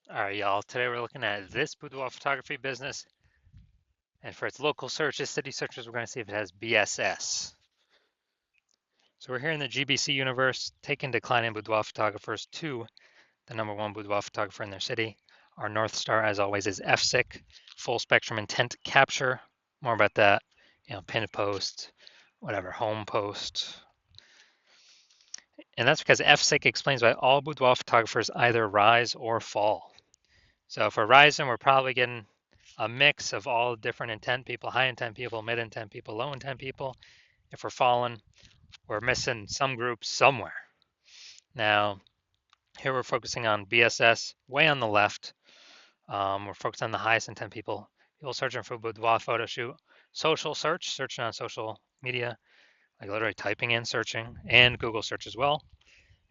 All right, y'all. Today we're looking at this boudoir photography business, and for its local searches, city searches, we're going to see if it has BSS. So we're here in the GBC universe, taking declining boudoir photographers to the #1 boudoir photographer in their city. Our North Star, as always, is FSIC, full spectrum intent capture. More about that, pinned post, whatever, home post. And that's because FSIC explains why all boudoir photographers either rise or fall. So if we're rising, we're probably getting a mix of all different intent people, high intent people, mid intent people, low intent people. If we're falling, we're missing some groups somewhere. Now, here we're focusing on BSS way on the left. We're focused on the highest intent people, people searching for boudoir photo shoot, social search, searching on social media, like literally typing in searching, and Google search as well.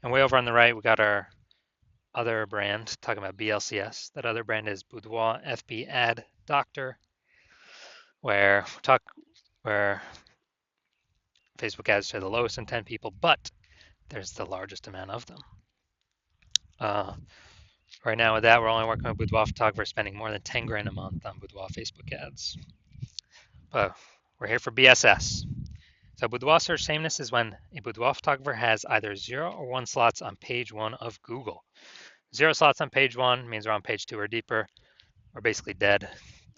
And way over on the right, we got our other brand talking about BLCS. That other brand is Boudoir FB Ad Doctor, where Facebook ads to the lowest intent people, but there's the largest amount of them. Uh, right now with that, we're only working with boudoir photographers spending more than 10 grand a month on boudoir Facebook ads. But we're here for BSS. So boudoir search sameness is when a boudoir photographer has either 0 or 1 slots on page 1 of Google. 0 slots on page 1 means we're on page 2 or deeper. We're basically dead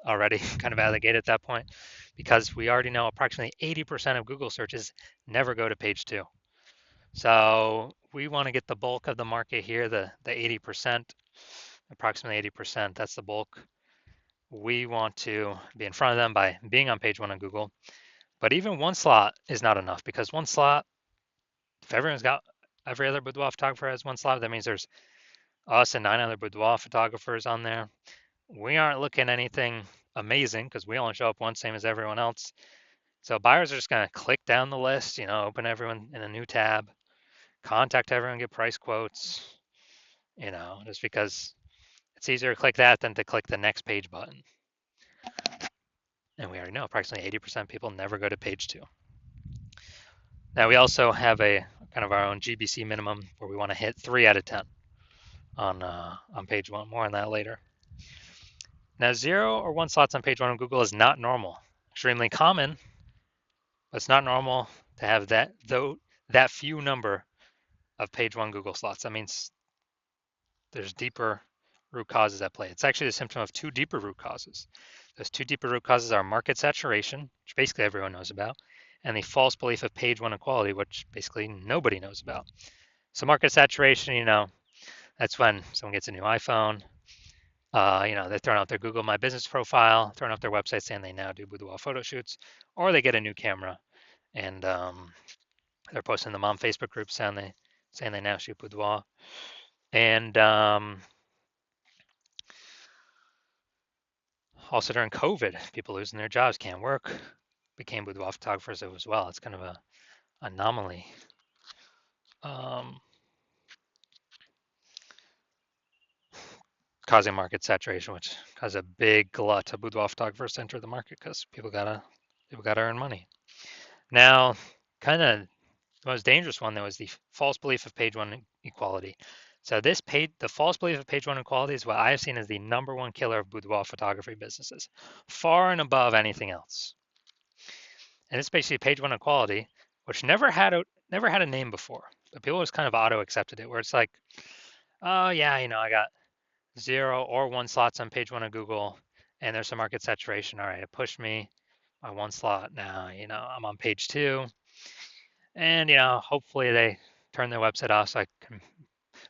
already, kind of out of the gate at that point, because we already know approximately 80% of Google searches never go to page 2. So we want to get the bulk of the market here, the 80%, approximately 80%. That's the bulk. We want to be in front of them by being on page 1 on Google. But even 1 slot is not enough, because 1 slot, if every other boudoir photographer has 1 slot, that means there's us and 9 other boudoir photographers on there. We aren't looking anything amazing because we only show up once, same as everyone else. So buyers are just going to click down the list, open everyone in a new tab, contact everyone, get price quotes, just because it's easier to click that than to click the next page button. And we already know approximately 80% of people never go to page 2. Now we also have a kind of our own GBC minimum where we want to hit 3 out of 10 on page 1. More on that later. Now 0 or 1 slots on page 1 on Google is not normal. Extremely common, but it's not normal to have that few number of page 1 Google slots. That means there's deeper root causes at play. It's actually the symptom of 2 deeper root causes. Those 2 deeper root causes are market saturation, which basically everyone knows about, and the false belief of page 1 equality, which basically nobody knows about. So market saturation, that's when someone gets a new iPhone, they're throwing out their Google My Business profile, throwing out their website saying they now do boudoir photo shoots, or they get a new camera and they're posting them on Facebook groups saying they now shoot boudoir. And also during COVID, people losing their jobs, can't work, became boudoir photographers as well. It's kind of a anomaly. Causing market saturation, which caused a big glut of boudoir photographers to enter the market because people gotta earn money. Now, kind of the most dangerous one though is the false belief of page 1 equality. So the false belief of page 1 equality is what I have seen as the #1 killer of boudoir photography businesses, far and above anything else. And it's basically page 1 equality, which never had a name before, but people just kind of auto accepted it, where it's like, oh yeah, I got 0 or 1 slots on page 1 of Google, and there's some market saturation. All right, it pushed me by 1 slot. Now, I'm on page 2, and hopefully they turn their website off so I can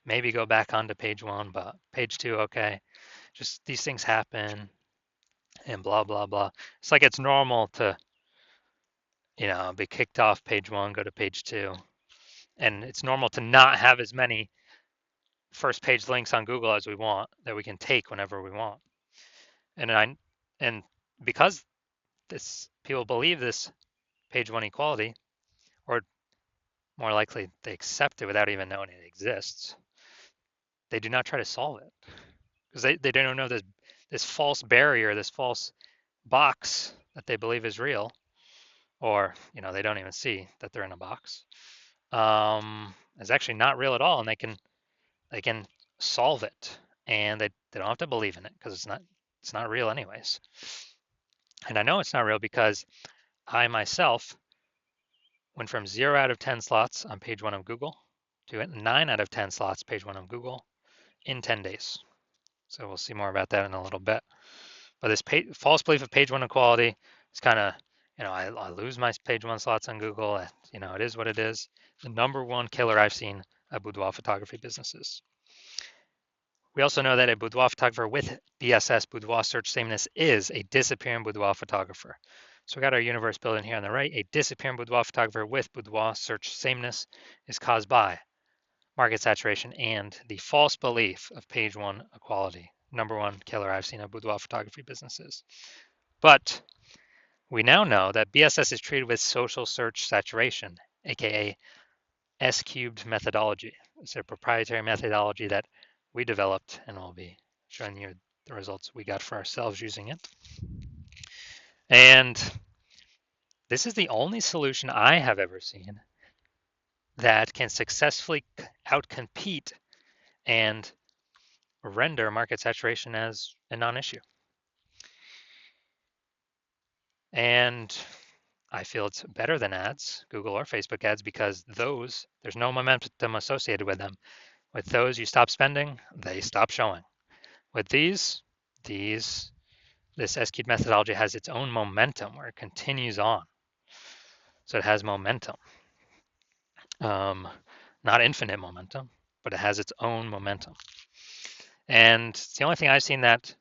maybe go back onto page 1, but page 2, okay. Just these things happen, and blah blah blah. It's like it's normal to be kicked off page 1, go to page 2, and it's normal to not have as many first page links on Google as we want that we can take whenever we want. And because people believe this page 1 equality, or more likely they accept it without even knowing it exists, they do not try to solve it because they don't know this false barrier, this false box that they believe is real, or they don't even see that they're in a box, is actually not real at all, and they can solve it. and they don't have to believe in it because it's not real anyways. And I know it's not real because I myself went from 0 out of 10 slots on page 1 of Google to 9 out of 10 slots page 1 of Google in 10 days. So we'll see more about that in a little bit. But this false belief of page 1 equality is kind of, I lose my page 1 slots on Google. It is what it is. The number one killer I've seen of boudoir photography businesses. We also know that a boudoir photographer with BSS, boudoir search sameness, is a disappearing boudoir photographer. So we got our universe building here on the right. A disappearing boudoir photographer with boudoir search sameness is caused by market saturation and the false belief of page 1 equality. Number one killer I've seen of boudoir photography businesses. But we now know that BSS is treated with social search saturation, aka S-cubed methodology. It's a proprietary methodology that we developed, and I'll be showing you the results we got for ourselves using it. And this is the only solution I have ever seen that can successfully outcompete and render market saturation as a non-issue. And I feel it's better than ads, Google or Facebook ads, because there's no momentum associated with them. With those, you stop spending, they stop showing. With this S-cubed methodology has its own momentum where it continues on. So it has momentum. Not infinite momentum, but it has its own momentum. And it's the only thing I've seen that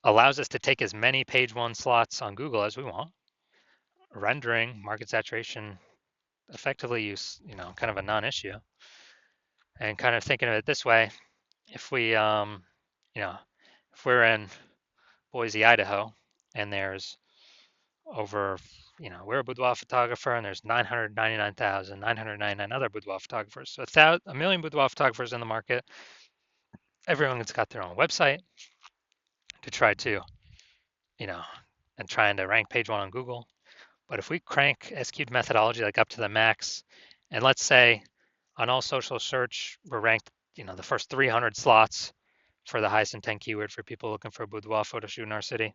allows us to take as many page 1 slots on Google as we want, rendering market saturation effectively kind of a non-issue. And kind of thinking of it this way, if if we're in Boise, Idaho, and there's over, we're a boudoir photographer, and there's 999,999 other boudoir photographers. So a million boudoir photographers in the market. Everyone's got their own website to try to, and trying to rank page 1 on Google. But if we crank S-cubed methodology like up to the max, and let's say on all social search, we're ranked, the first 300 slots for the highest intent keyword for people looking for a boudoir photo shoot in our city.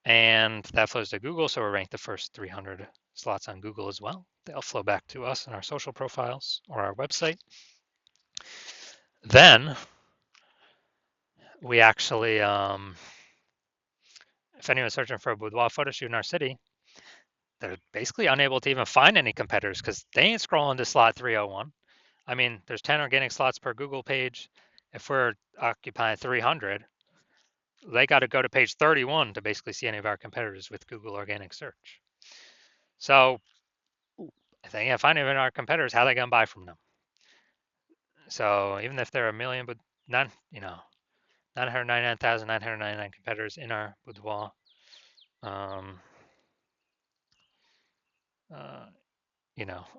And that flows to Google, so we're ranked the first 300 slots on Google as well. They'll flow back to us in our social profiles or our website. Then we actually, if anyone's searching for a boudoir photo shoot in our city, they're basically unable to even find any competitors because they ain't scrolling to slot 301. I mean, there's 10 organic slots per Google page. If we're occupying 300, they got to go to page 31 to basically see any of our competitors with Google organic search. So if they can't find any of our competitors, how are they going to buy from them? So even if there are a million, but 999,999 competitors in our boudoir,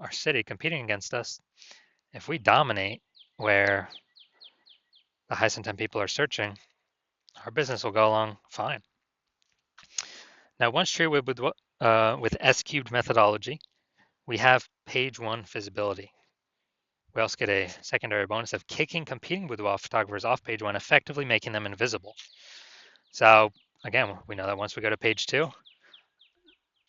our city competing against us, if we dominate where the highest intent people are searching, our business will go along fine. Now, once true with S-cubed methodology, we have page 1 visibility. We also get a secondary bonus of kicking competing boudoir photographers off page 1, effectively making them invisible. So again, we know that once we go to page 2,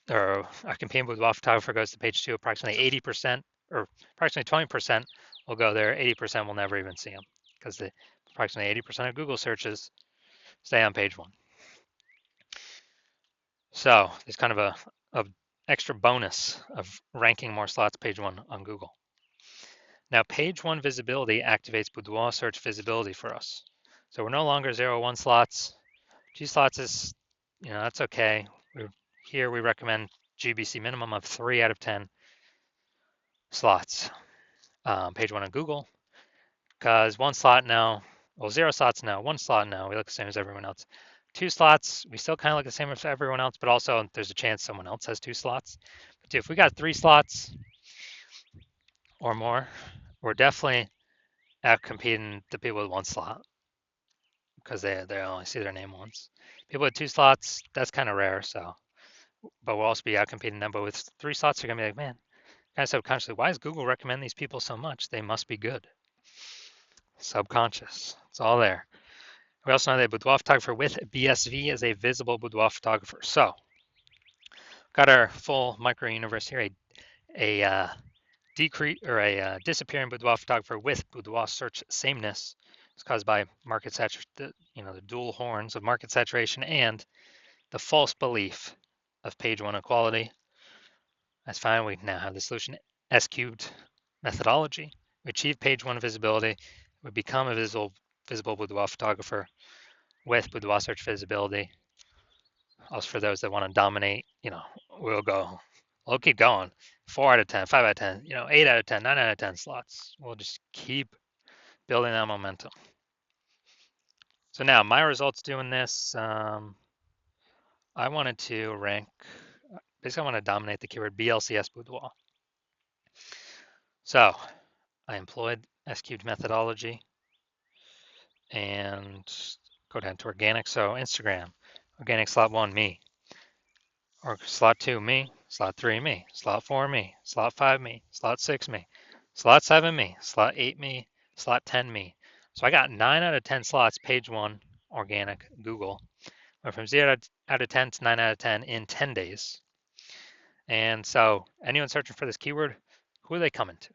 or our competing boudoir photographer goes to page 2, approximately 80% or approximately 20% will go there. 80% will never even see them because approximately 80% of Google searches stay on page 1. So there's kind of a extra bonus of ranking more slots page 1 on Google. Now, page 1 visibility activates boudoir search visibility for us. So we're no longer 0-1 slots. G slots is, that's okay. Here we recommend GBC minimum of 3 out of 10 slots. Page 1 on Google, because 1 slot now, well, 0 slots now, 1 slot now, we look the same as everyone else. 2 slots, we still kind of look the same as everyone else, but also there's a chance someone else has 2 slots. But if we got 3 slots or more, we're definitely out competing the people with 1 slot because they only see their name once. People with 2 slots, that's kind of rare. So, but we'll also be out competing them. But with 3 slots, you're gonna be like, man, kind of subconsciously, why does Google recommend these people so much? They must be good. Subconscious, it's all there. We also know that boudoir photographer with BSV is a visible boudoir photographer. So, got our full micro universe here. A decrease or a disappearing boudoir photographer with boudoir search sameness is caused by market saturation, the dual horns of market saturation and the false belief of page one equality. That's fine. We now have the solution S cubed methodology. We achieve page one visibility. We become a visible boudoir photographer with boudoir search visibility. Also, for those that want to dominate, we'll keep going. 4 out of 10, 5 out of 10, 8 out of 10, 9 out of 10 slots. We'll just keep building that momentum. So now my results doing this, I wanted to rank, basically I want to dominate the keyword BLCS boudoir. So I employed S cubed methodology and go down to organic. So Instagram, organic slot 1, me. Or slot 2, me. Slot 3, me. Slot 4, me. Slot 5, me. Slot 6, me. Slot 7, me. Slot 8, me. Slot 10, me. So I got 9 out of 10 slots, page 1, organic, Google. Went from 0 out of 10 to 9 out of 10 in 10 days. And so anyone searching for this keyword, who are they coming to?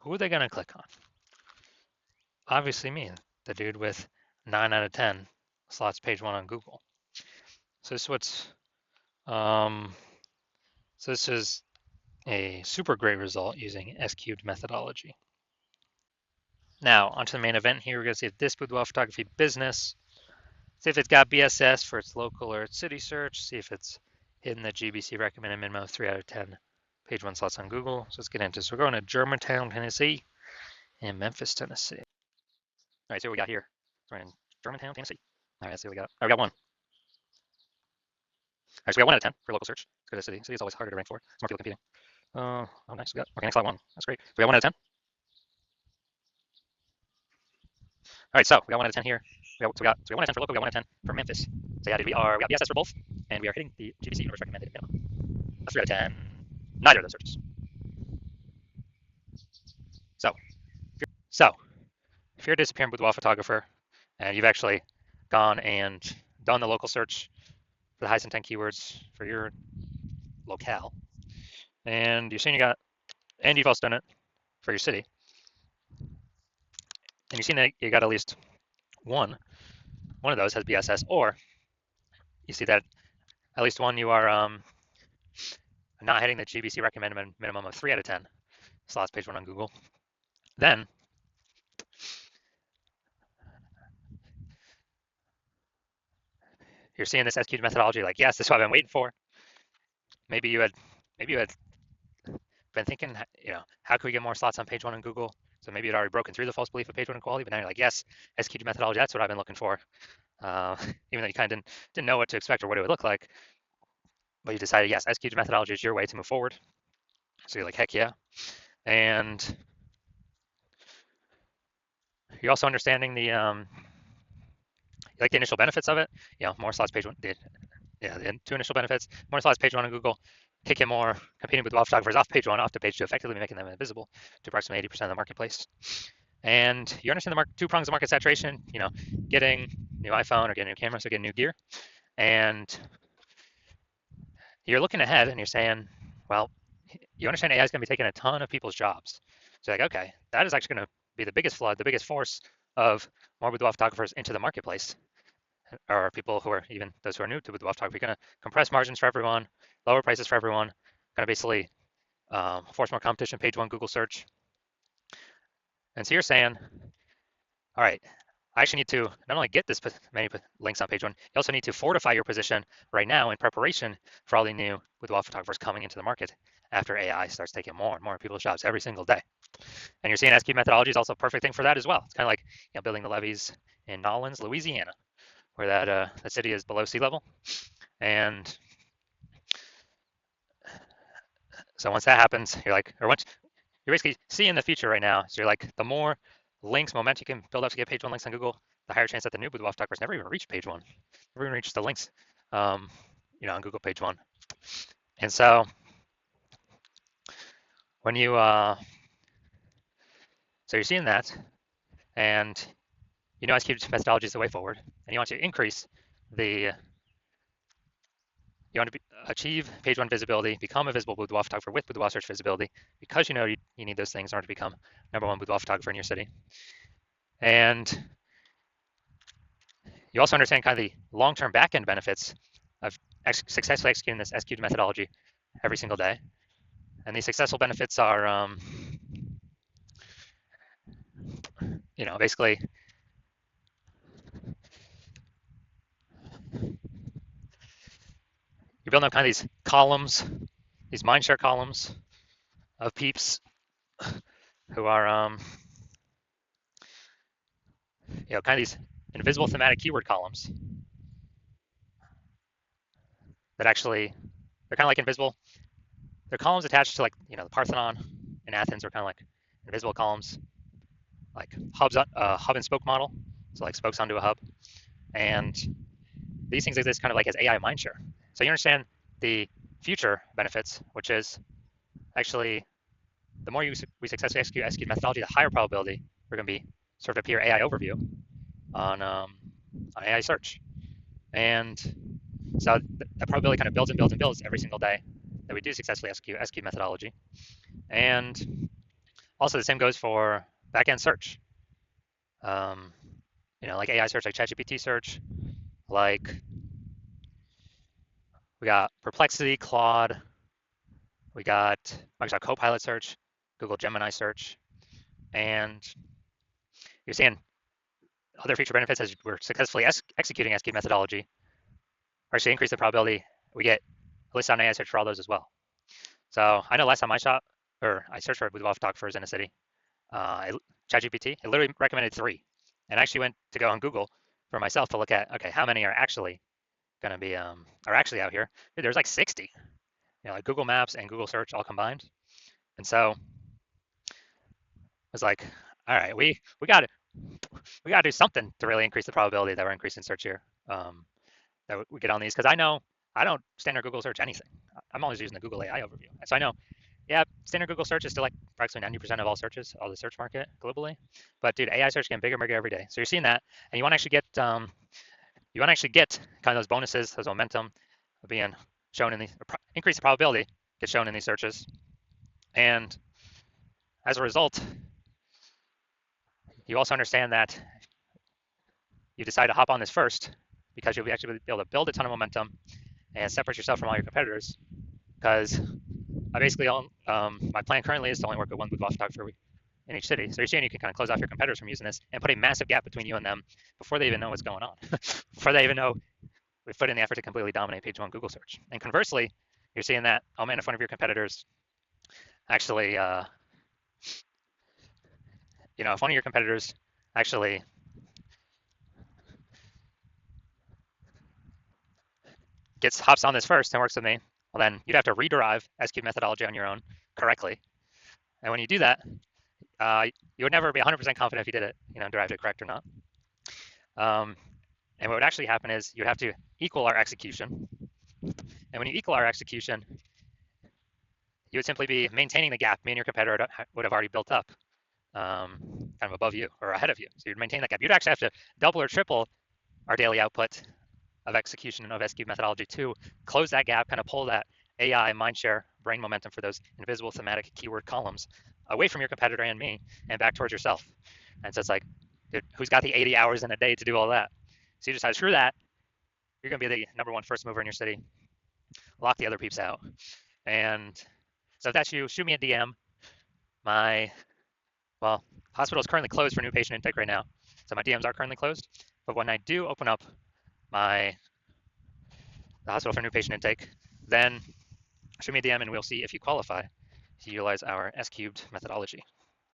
Who are they going to click on? Obviously me, the dude with 9 out of 10 slots, page 1 on Google. So this is a super great result using S cubed methodology. Now, onto the main event here. We're going to see if this boudoir photography business, see if it's got BSS for its local or its city search, see if it's hitting the GBC recommended minimum of 3 out of 10 page 1 slots on Google. So let's get into this. We're going to Germantown, Tennessee, and Memphis, Tennessee. All right, so what we got here. We're in Germantown, Tennessee. All right, let's see what we got. Oh, we got 1. All right, so we got 1 out of 10 for local search. Let's go to city. City is always harder to rank for. It's more people competing. Oh, nice. We got organic slot 1. That's great. So we got 1 out of 10. All right, so we got 1 out of 10 here. We got 1 out of 10 for local. We got 1 out of 10 for Memphis. So yeah, we got BSS for both, and we are hitting the GBC universe recommended minimum. That's 3 out of 10. Neither of those searches. So if you're a disappearing boudoir photographer and you've actually gone and done the local search for the highest intent keywords for your locale, and you've also done it for your city, and you've seen that you got at least one of those has BSS, or you see that at least one you are not hitting the GBC recommended minimum of 3 out of 10 slots, page 1 on Google, then you're seeing this SQ methodology like, yes, this is what I've been waiting for. Maybe you had been thinking, how can we get more slots on page 1 on Google? So maybe you'd already broken through the false belief of page 1 equality, but now you're like, yes, SQ methodology, that's what I've been looking for. Even though you kind of didn't know what to expect or what it would look like, but you decided, yes, SQ methodology is your way to move forward. So you're like, heck yeah. And you're also understanding the initial benefits of it. More slots, page 1. The 2 initial benefits: more slots, page 1 on Google, kick in more competing with photographers off page 1, off to page 2, effectively making them invisible to approximately 80% of the marketplace. And you understand the 2 prongs of market saturation. Getting new iPhone or getting new camera, so getting new gear, and you're looking ahead and you're saying, well, you understand AI is going to be taking a ton of people's jobs. So you're like, okay, that is actually going to be the biggest flood, the biggest force of more boudoir photographers into the marketplace, or people who are even those who are new to boudoir photography, going to compress margins for everyone, lower prices for everyone, going to basically force more competition, page 1 Google search. And so you're saying, all right, I actually need to not only get this many links on page 1, you also need to fortify your position right now in preparation for all the new boudoir photographers coming into the market after AI starts taking more and more people's jobs every single day. And you're seeing SQ methodology is also a perfect thing for that as well. It's kind of like building the levees in Nolens, Louisiana, where that city is below sea level. And so once that happens, you're basically seeing the future right now. So you're like, the more links, momentum you can build up to get page 1 links on Google, the higher chance that the new boudoir photographers never even reach page 1, never even reach the links, on Google page 1. And so when you, so you're seeing that, and you know S cubed methodology is the way forward, and you want to increase the you want to achieve page one visibility, become a visible boudoir photographer with boudoir search visibility, because you know you need those things in order to become #1 boudoir photographer in your city. And you also understand kind of the long-term back-end benefits of successfully executing this S-cubed methodology every single day. And these successful benefits are, basically you're building up kind of these columns, these mindshare columns of peeps who are, kind of these invisible thematic keyword columns that actually, they're kind of like invisible. They're columns attached to, like, the Parthenon in Athens are kind of like invisible columns, like hubs, hub and spoke model. So like spokes onto a hub. And these things exist kind of like as AI mindshare. So you understand the future benefits, which is actually the more we successfully execute methodology, the higher probability we're going to be sort of appear AI overview on AI search. And so the probability kind of builds and builds and builds every single day that we do successfully execute methodology. And also the same goes for backend search. Like AI search, like ChatGPT search, like we got Perplexity, Claude, we got Microsoft Copilot search, Google Gemini search, and you're seeing other feature benefits as we're successfully executing SQ methodology, or actually increase the probability we get a list on AI search for all those as well. So I know last time I searched for boudoir photographers in a city, ChatGPT, it literally recommended 3. And I actually went to go on Google for myself to look at, okay, how many are actually going to be, are actually out here. Dude, there's like 60, like Google Maps and Google Search all combined. And so I was like, all right, we got to do something to really increase the probability that we're increasing search here, that we get on these. Because I know I don't standard Google search anything. I'm always using the Google AI overview. And so I know, yeah, standard Google search is still like approximately 90% of all searches, all the search market globally. But dude, AI search getting bigger and bigger every day. So you're seeing that, and you want to actually get kind of those bonuses, those momentum of being shown in these, increase the probability gets shown in these searches. And as a result, you also understand that you decide to hop on this first because you'll actually be able to build a ton of momentum and separate yourself from all your competitors. Because I basically own, my plan currently is to only work with one boudoir photographer in each city. So you're seeing you can kind of close off your competitors from using this and put a massive gap between you and them before they even know what's going on, before they even know we've put in the effort to completely dominate page one Google search. And conversely, you're seeing that if one of your competitors actually, if one of your competitors actually hops on this first and works with me, well, then you'd have to rederive SQ methodology on your own correctly. And when you do that, you would never be 100% confident if you did it, derived it correct or not. And what would actually happen is you'd have to equal our execution. And when you equal our execution, you would simply be maintaining the gap me and your competitor would have already built up, kind of above you or ahead of you. So you'd maintain that gap. You'd actually have to double or triple our daily output of execution and of SQ methodology to close that gap, kind of pull that AI mindshare brain momentum for those invisible thematic keyword columns away from your competitor and me and back towards yourself. And so it's like, dude, who's got the 80 hours in a day to do all that? So you decide, screw that. You're going to be the #1 first mover in your city. Lock the other peeps out. And so if that's you, shoot me a DM. My hospital is currently closed for new patient intake right now. So my DMs are currently closed. But when I do open up the hospital for new patient intake, then shoot me a DM and we'll see if you qualify to utilize our S-cubed methodology.